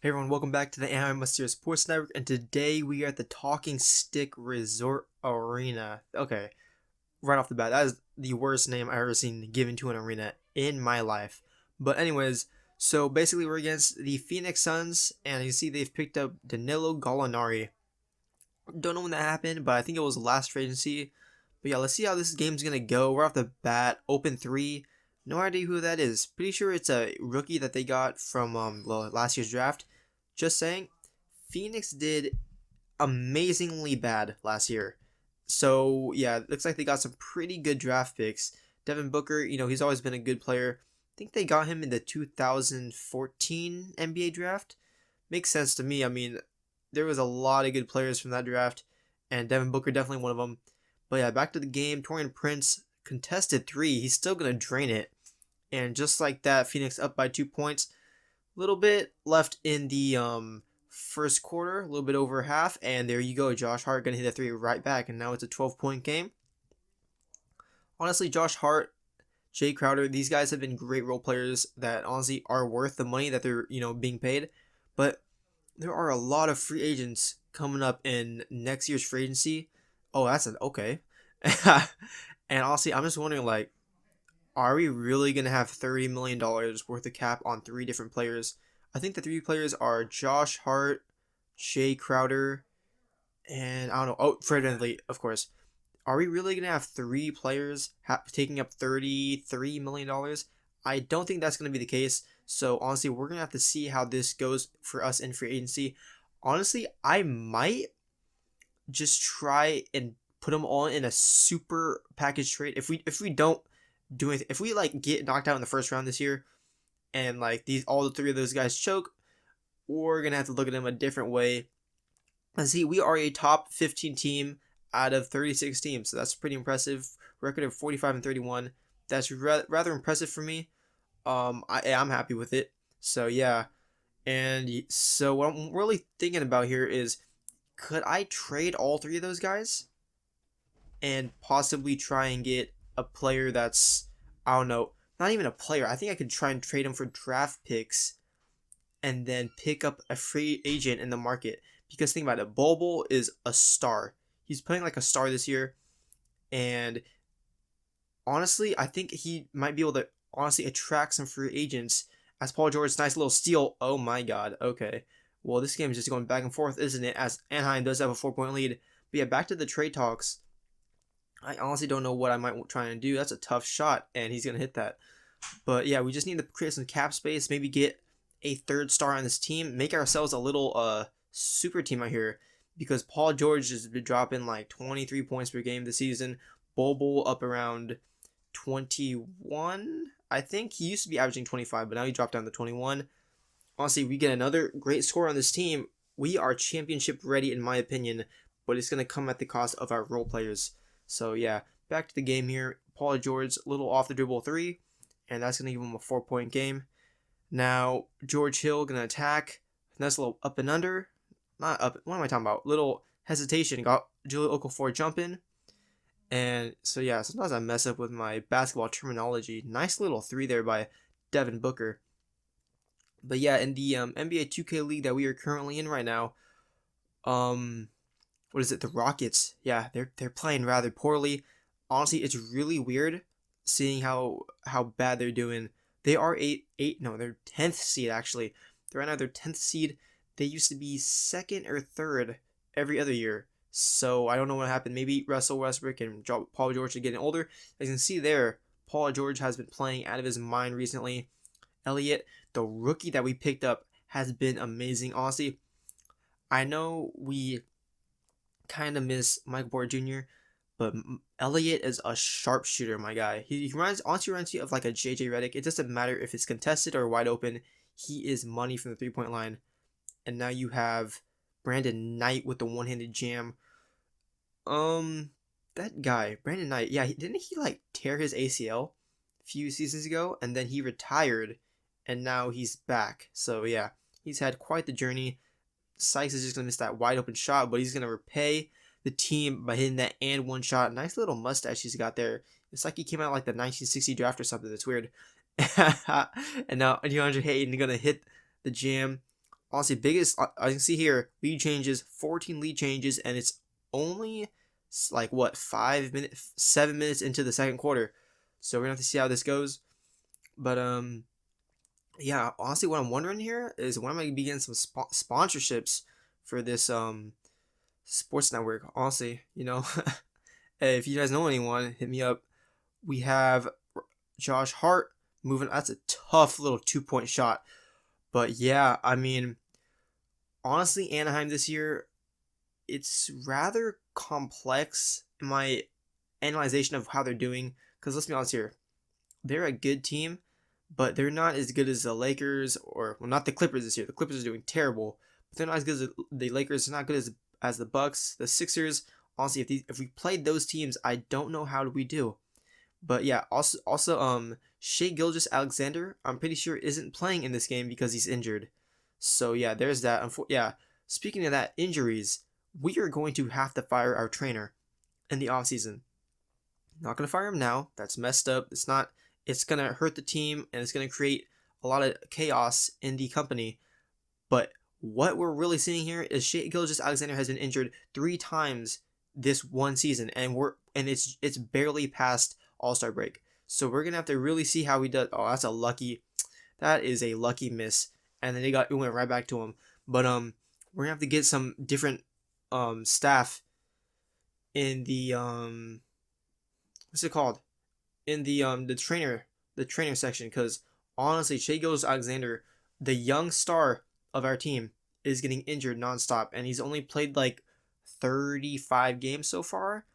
Hey everyone, welcome back to the Anaheim Musketeers Sports Network, and today we are at the Talking Stick Resort Arena. Okay, right off the bat, that is the worst name I've ever seen given to an arena in my life. But anyways, so basically we're against the Phoenix Suns, and you see they've picked up Danilo Gallinari. Don't know when that happened, but I think it was last free agency. But yeah, let's see how this game's gonna go. We're off the bat, open three. No idea who that is. Pretty sure it's a rookie that they got from last year's draft. Just saying, Phoenix did amazingly bad last year. So yeah, it looks like they got some pretty good draft picks. Devin Booker, he's always been a good player. I think they got him in the 2014 NBA draft. Makes sense to me. I mean, there was a lot of good players from that draft, and Devin Booker definitely one of them. But yeah, back to the game. Torian Prince contested three. He's still gonna drain it, and just like that, Phoenix up by 2 points. Little bit left in the first quarter, a little bit over half, and there you go. Josh Hart gonna hit a three right back, and now it's a 12-point game. Honestly, Josh Hart, Jay Crowder, these guys have been great role players that honestly are worth the money that they're being paid. But there are a lot of free agents coming up in next year's free agency. Oh, that's an okay. And honestly, I'm just wondering, like, are we really gonna have $30 million worth of cap on three different players? I think the three players are Josh Hart, Jay Crowder, and I don't know. Oh, Fred VanVleet, of course. Are we really gonna have three players taking up $33 million? I don't think that's gonna be the case. So honestly, we're gonna have to see how this goes for us in free agency. Honestly, I might just try and put them all in a super package trade. If we don't do anything, if we like get knocked out in the first round this year, and like all the three of those guys choke, we're gonna have to look at them a different way. And see, we are a top 15 team out of 36 teams, so that's pretty impressive. Record of 45-31. That's rather impressive for me. I'm happy with it. So yeah, and so what I'm really thinking about here is, could I trade all three of those guys and possibly try and get a player that's, I don't know, not even a player. I think I could try and trade him for draft picks and then pick up a free agent in the market. Because think about it, Bobo is a star. He's playing like a star this year, and honestly, I think he might be able to honestly attract some free agents. As Paul George's nice little steal. Oh my God. Okay. Well, this game is just going back and forth, isn't it? As Anaheim does have a 4-point lead. But yeah, back to the trade talks. I honestly don't know what I might try and do. That's a tough shot, and he's gonna hit that. But yeah, we just need to create some cap space. Maybe get a third star on this team. Make ourselves a little super team out here. Because Paul George has been dropping like 23 points per game this season. Bobo up around 21. I think he used to be averaging 25, but now he dropped down to 21. Honestly, we get another great score on this team. We are championship ready, in my opinion, but it's going to come at the cost of our role players. So yeah, back to the game here. Paul George, little off the dribble three, and that's going to give him a 4-point game. Now, George Hill going to attack. Nice little up and under. Not up. What am I talking about? Little hesitation. Got Julio Okafor jumping. And so yeah, sometimes I mess up with my basketball terminology. Nice little three there by Devin Booker. But yeah, in the NBA 2K league that we are currently in right now, what is it? The Rockets. Yeah, they're playing rather poorly. Honestly, it's really weird seeing how bad they're doing. They are they're 10th seed actually. They're right now their 10th seed. They used to be second or third every other year. So I don't know what happened. Maybe Russell Westbrook and Paul George are getting older. As you can see there, Paul George has been playing out of his mind recently. Elliott, the rookie that we picked up, has been amazing. Honestly, I know we kind of miss Michael Porter Jr., but Elliott is a sharpshooter, my guy. He reminds you of like a JJ Redick. It doesn't matter if it's contested or wide open. He is money from the 3-point line. And now you have Brandon Knight with the one-handed jam. That guy, Brandon Knight, yeah, didn't he like tear his ACL a few seasons ago, and then he retired, and now he's back. So yeah, he's had quite the journey. Sykes is just gonna miss that wide open shot, but he's gonna repay the team by hitting that and one shot. Nice little mustache he's got there. It's like he came out like the 1960 draft or something. That's weird. And now DeAndre Ayton gonna hit the jam. honestly, biggest, I can see here, lead changes, 14 lead changes, and it's only like what, 5 minutes, 7 minutes into the second quarter. So we're gonna have to see how this goes. But yeah, honestly, what I'm wondering here is when am I gonna be getting some sponsorships for this sports network? Honestly, hey, if you guys know anyone, hit me up. We have Josh Hart moving. That's a tough little 2-point shot. But yeah, I mean, honestly, Anaheim this year, it's rather complex in my analyzation of how they're doing. Because let's be honest here, they're a good team, but they're not as good as the Lakers or well, not the Clippers this year. The Clippers are doing terrible, but they're not as good as the Lakers. They're not good as the Bucks, the Sixers. Honestly, if we played those teams, I don't know how we do. But yeah, also Shea Gilgeous-Alexander, I'm pretty sure isn't playing in this game because he's injured. So yeah, there's that. Yeah, speaking of that, injuries, we are going to have to fire our trainer in the offseason. Not gonna fire him now. That's messed up. It's not. It's gonna hurt the team and it's gonna create a lot of chaos in the company. But what we're really seeing here is Shea Gilgeous-Alexander has been injured 3 times this one season, and it's barely past All-Star break. So we're gonna have to really see how he does. Oh, that is a lucky miss. And then it went right back to him. But we're gonna have to get some different staff in the what's it called? In the trainer section, because honestly, Shea Gilgeous-Alexander, the young star of our team, is getting injured nonstop, and he's only played like 35 games so far,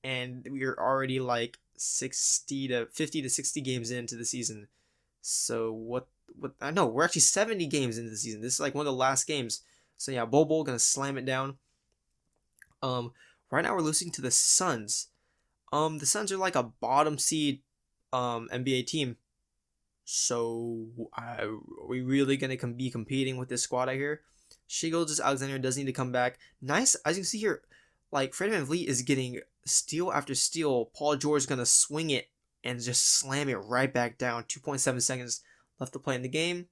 and we're already like 60 to 50 to 60 games into the season. So what I know, we're actually 70 games into the season. This is like one of the last games. So yeah, Bobo gonna slam it down. Right now we're losing to the Suns. The Suns are like a bottom seed NBA team. So are we really gonna be competing with this squad out here? Shea Gilgeous-Alexander does need to come back. Nice, as you can see here, like Fred VanVleet is getting steal after steal. Paul George is gonna swing it and just slam it right back down. 2.7 seconds left to play in the game.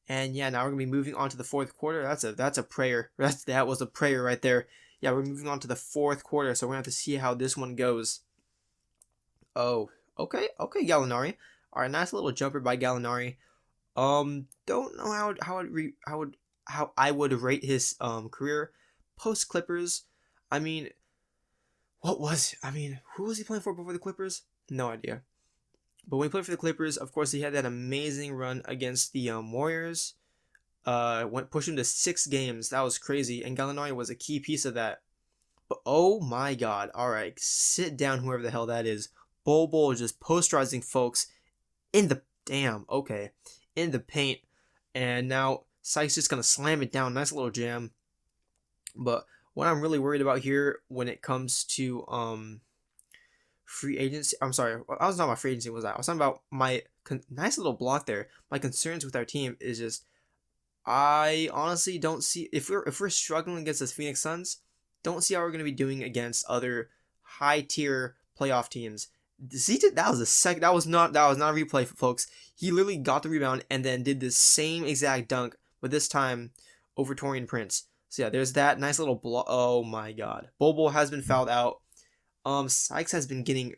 And yeah, now we're gonna be moving on to the fourth quarter. That's a prayer. That was a prayer right there. Yeah, we're moving on to the fourth quarter, so we're gonna have to see how this one goes. Oh, okay, Gallinari. All right, nice little jumper by Gallinari. Don't know how I would rate his career post Clippers. I mean, who was he playing for before the Clippers? No idea. But when he played for the Clippers, of course, he had that amazing run against the Warriors. Pushed him to 6 games. That was crazy, and Gallinari was a key piece of that. But oh my God! All right, sit down, whoever the hell that is. Bol just posterizing folks in the in the paint, and now Sykes just gonna slam it down. Nice little jam. But what I'm really worried about here when it comes to free agency, I'm sorry, I was not about free agency. I was talking about my nice little block there. My concerns with our team is just I honestly don't see if we're struggling against the Phoenix Suns. Don't see how we're gonna be doing against other high tier playoff teams. That was a second. That was not a replay, folks. He literally got the rebound and then did the same exact dunk, but this time over Taurean Prince. So yeah, there's that nice little block. Oh my God, Bobo has been fouled out. Sykes has been getting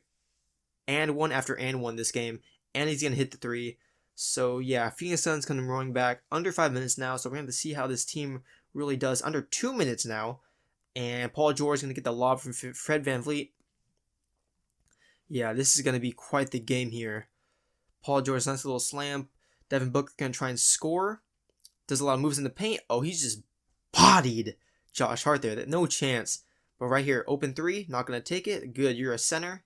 and one after and one this game, and he's gonna hit the 3. So yeah, Phoenix Suns coming rolling back under 5 minutes now. So we're gonna have to see how this team really does under 2 minutes now. And Paul George is gonna get the lob from Fred VanVleet. Yeah, this is going to be quite the game here. Paul George, nice little slam. Devin Booker going to try and score. Does a lot of moves in the paint. Oh, he's just bodied Josh Hart there. No chance. But right here, open 3. Not going to take it. Good, you're a center.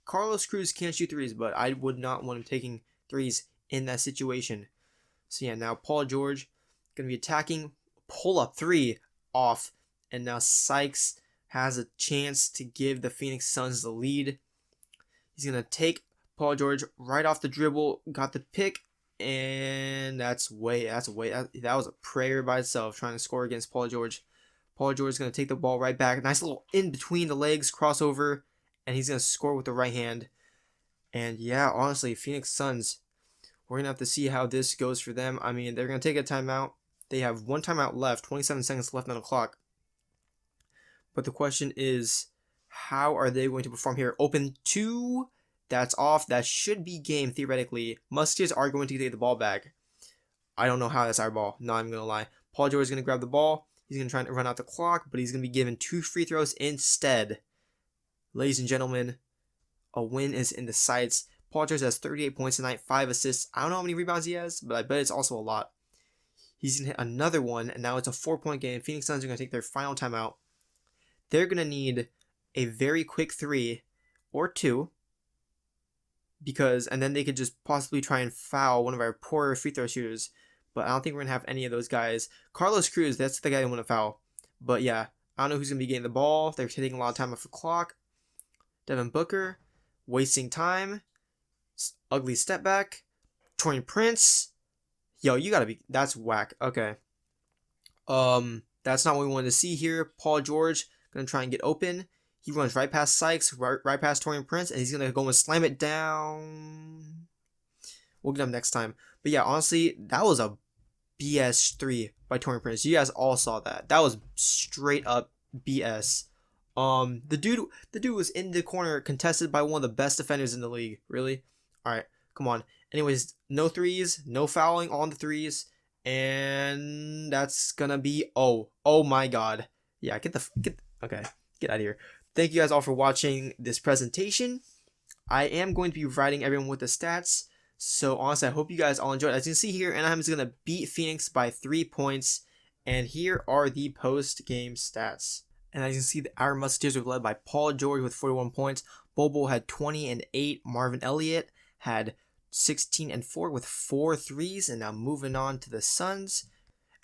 Carlos Cruz can't shoot 3s, but I would not want him taking 3s in that situation. So yeah, now Paul George going to be attacking. Pull up 3 off. And now Sykes has a chance to give the Phoenix Suns the lead. He's going to take Paul George right off the dribble, got the pick, and that was a prayer by itself, trying to score against Paul George. Paul George is going to take the ball right back. Nice little in between the legs crossover, and he's going to score with the right hand. And yeah, honestly, Phoenix Suns, we're going to have to see how this goes for them. I mean, they're going to take a timeout. They have 1 timeout left, 27 seconds left on the clock. But the question is, how are they going to perform here? Open 2, that's off. That should be game theoretically. Musketeers are going to get the ball back. I don't know how that's our ball. No, I'm going to lie. Paul George is going to grab the ball. He's going to try to run out the clock, but he's going to be given 2 free throws instead. Ladies and gentlemen, a win is in the sights. Paul George has 38 points tonight, 5 assists. I don't know how many rebounds he has, but I bet it's also a lot. He's going to hit another one, and now it's a 4-point game. Phoenix Suns are going to take their final timeout. They're going to need a very quick 3 or 2, and then they could just possibly try and foul one of our poorer free throw shooters. But I don't think we're going to have any of those guys. Carlos Cruz, that's the guy they want to foul. But yeah, I don't know who's going to be getting the ball. They're taking a lot of time off the clock. Devin Booker, wasting time. Ugly step back. Torian Prince. Yo, you gotta be, that's whack. Okay. That's not what we wanted to see here. Paul George gonna try and get open. He runs right past Sykes, right past Torian Prince, and he's gonna go and slam it down. We'll get him next time. But yeah, honestly, that was a BS 3 by Torian Prince. You guys all saw that. That was straight up BS. The dude was in the corner, contested by one of the best defenders in the league. Really? All right, come on. Anyways, no threes, no fouling on the threes, and that's gonna be oh my god. Yeah, okay, get out of here. Thank you guys all for watching this presentation. I am going to be writing everyone with the stats. So honestly, I hope you guys all enjoyed. As you can see here, Anaheim is gonna beat Phoenix by 3 points, and here are the post-game stats. And as you can see, our Musketeers were led by Paul George with 41 points. Bobo had 20 and 8. Marvin Elliott had 16 and 4 with 4 threes. And now moving on to the Suns.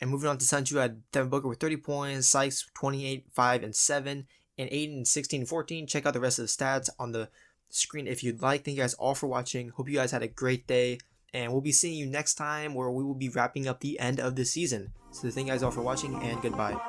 And moving on to Suns, you had Devin Booker with 30 points, Sykes 28, 5 and 7, and Ayton 16 and 14. Check out the rest of the stats on the screen if you'd like. Thank you guys all for watching. Hope you guys had a great day. And we'll be seeing you next time where we will be wrapping up the end of the season. So thank you guys all for watching, and goodbye.